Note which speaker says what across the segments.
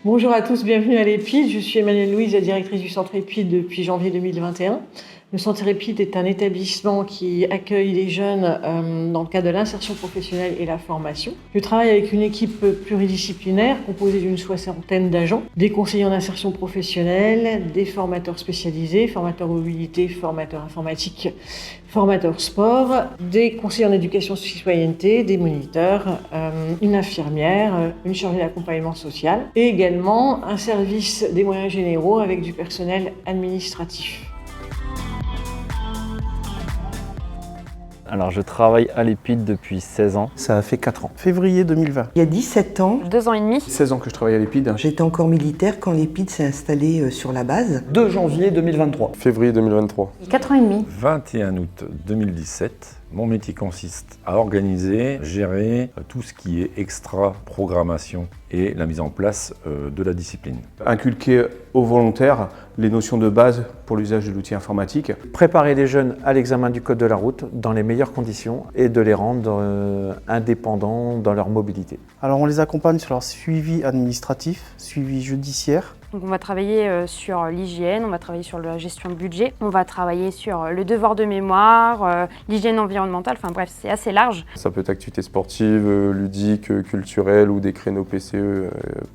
Speaker 1: Bonjour à tous, bienvenue à l'EPID. Je suis Emmanuelle Louise, la directrice du centre EPID depuis janvier 2021. Le centre EPID est un établissement qui accueille les jeunes dans le cadre de l'insertion professionnelle et la formation. Je travaille avec une équipe pluridisciplinaire composée d'une soixantaine d'agents, des conseillers en insertion professionnelle, des formateurs spécialisés, formateurs mobilité, formateurs informatique, formateurs sport, des conseillers en éducation citoyenneté, des moniteurs, une infirmière, une chargée d'accompagnement social et également un service des moyens généraux avec du personnel administratif.
Speaker 2: Alors je travaille à l'EPID depuis 16 ans.
Speaker 3: Ça a fait 4 ans.
Speaker 4: Février 2020.
Speaker 5: Il y a 17 ans,
Speaker 6: 2 ans et demi.
Speaker 3: 16 ans que je travaille à l'EPID.
Speaker 5: j'étais encore militaire quand l'EPID s'est installé sur la base.
Speaker 4: 2 janvier 2023.
Speaker 7: Février 2023.
Speaker 6: 4 ans et demi.
Speaker 8: 21 août 2017, mon métier consiste à organiser, gérer tout ce qui est extra-programmation et la mise en place de la discipline.
Speaker 3: Inculquer aux volontaires les notions de base pour l'usage de l'outil informatique.
Speaker 9: Préparer les jeunes à l'examen du code de la route dans les meilleures conditions et de les rendre indépendants dans leur mobilité.
Speaker 4: Alors on les accompagne sur leur suivi administratif, suivi judiciaire.
Speaker 6: Donc on va travailler sur l'hygiène, on va travailler sur la gestion de budget, on va travailler sur le devoir de mémoire, l'hygiène environnementale, enfin bref, c'est assez large.
Speaker 7: Ça peut être activités sportives, ludiques, culturelles ou des créneaux PCE,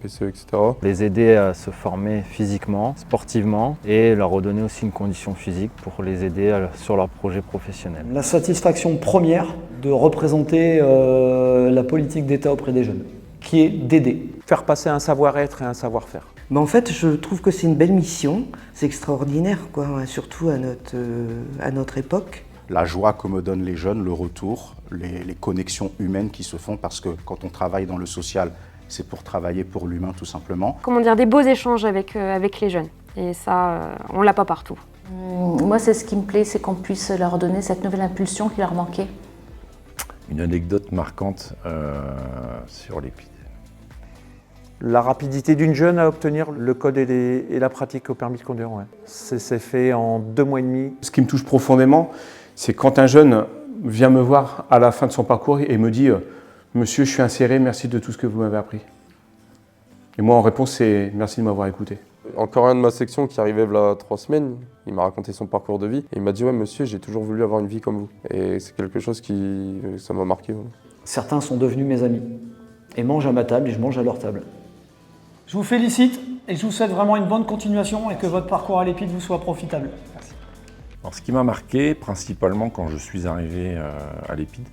Speaker 7: etc.
Speaker 2: Les aider à se former physiquement, sportivement et leur redonner aussi une condition physique pour les aider sur leur projet professionnel.
Speaker 4: La satisfaction première de représenter la politique d'État auprès des jeunes, qui est d'aider.
Speaker 9: Faire passer un savoir-être et un savoir-faire.
Speaker 5: Mais en fait, je trouve que c'est une belle mission, c'est extraordinaire, quoi, surtout à notre époque.
Speaker 10: La joie que me donnent les jeunes, le retour, les connexions humaines qui se font, parce que quand on travaille dans le social, c'est pour travailler pour l'humain tout simplement.
Speaker 6: Comment dire, des beaux échanges avec les jeunes. Et ça, on l'a pas partout.
Speaker 11: Moi, c'est ce qui me plaît, c'est qu'on puisse leur donner cette nouvelle impulsion qui leur manquait.
Speaker 8: Une anecdote marquante sur l'EPID.
Speaker 9: La rapidité d'une jeune à obtenir le code et la pratique au permis de conduire. Ouais. C'est fait en 2 mois et demi.
Speaker 3: Ce qui me touche profondément, c'est quand un jeune vient me voir à la fin de son parcours et me dit « Monsieur, je suis inséré, merci de tout ce que vous m'avez appris ». Et moi en réponse, c'est « Merci de m'avoir écouté ».
Speaker 7: Encore un de ma section qui arrivait là 3 semaines, il m'a raconté son parcours de vie et il m'a dit « Ouais monsieur, j'ai toujours voulu avoir une vie comme vous ». Et c'est quelque chose qui ça m'a marqué. Ouais.
Speaker 4: Certains sont devenus mes amis et mangent à ma table et je mange à leur table. Je vous félicite et je vous souhaite vraiment une bonne continuation et que votre parcours à l'EPID vous soit profitable. Merci.
Speaker 8: Alors, ce qui m'a marqué, principalement quand je suis arrivé à l'EPID,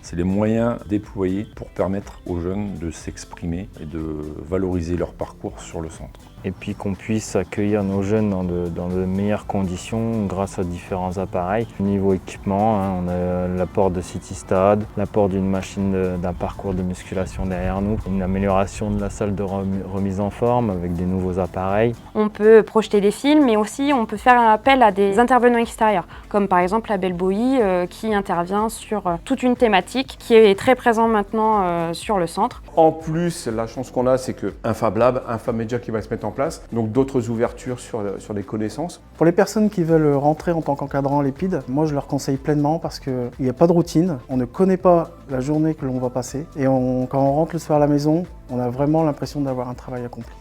Speaker 8: c'est les moyens déployés pour permettre aux jeunes de s'exprimer et de valoriser leur parcours sur le centre.
Speaker 2: Et puis qu'on puisse accueillir nos jeunes dans de meilleures conditions grâce à différents appareils. Niveau équipement, on a l'apport de CityStad, l'apport d'une machine d'un parcours de musculation derrière nous, une amélioration de la salle de remise en forme avec des nouveaux appareils.
Speaker 6: On peut projeter des films, mais aussi on peut faire un appel à des intervenants extérieurs, comme par exemple la Belle Bowie qui intervient sur toute une thématique qui est très présente maintenant sur le centre.
Speaker 3: En plus, la chance qu'on a, c'est qu'un Fab Lab, un Fab Media qui va se mettre en place, donc d'autres ouvertures sur des connaissances.
Speaker 4: Pour les personnes qui veulent rentrer en tant qu'encadrant à l'EPID, moi je leur conseille pleinement parce qu'il n'y a pas de routine, on ne connaît pas la journée que l'on va passer et quand on rentre le soir à la maison, on a vraiment l'impression d'avoir un travail accompli.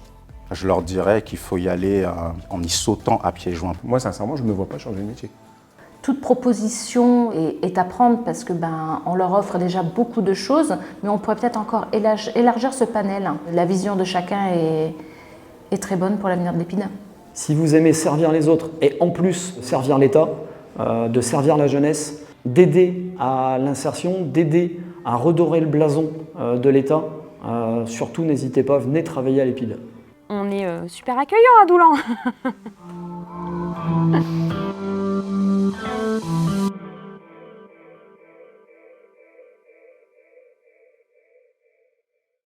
Speaker 10: Je leur dirais qu'il faut y aller en y sautant à pieds joints.
Speaker 3: Moi sincèrement, je ne me vois pas changer de métier.
Speaker 11: Toute proposition est à prendre parce que on leur offre déjà beaucoup de choses, mais on pourrait peut-être encore élargir ce panel. La vision de chacun est très bonne pour l'avenir de l'EPID.
Speaker 4: Si vous aimez servir les autres et en plus servir l'État, de servir la jeunesse, d'aider à l'insertion, d'aider à redorer le blason de l'État, surtout n'hésitez pas, venez travailler à l'EPID.
Speaker 6: On est super accueillant à Doulan.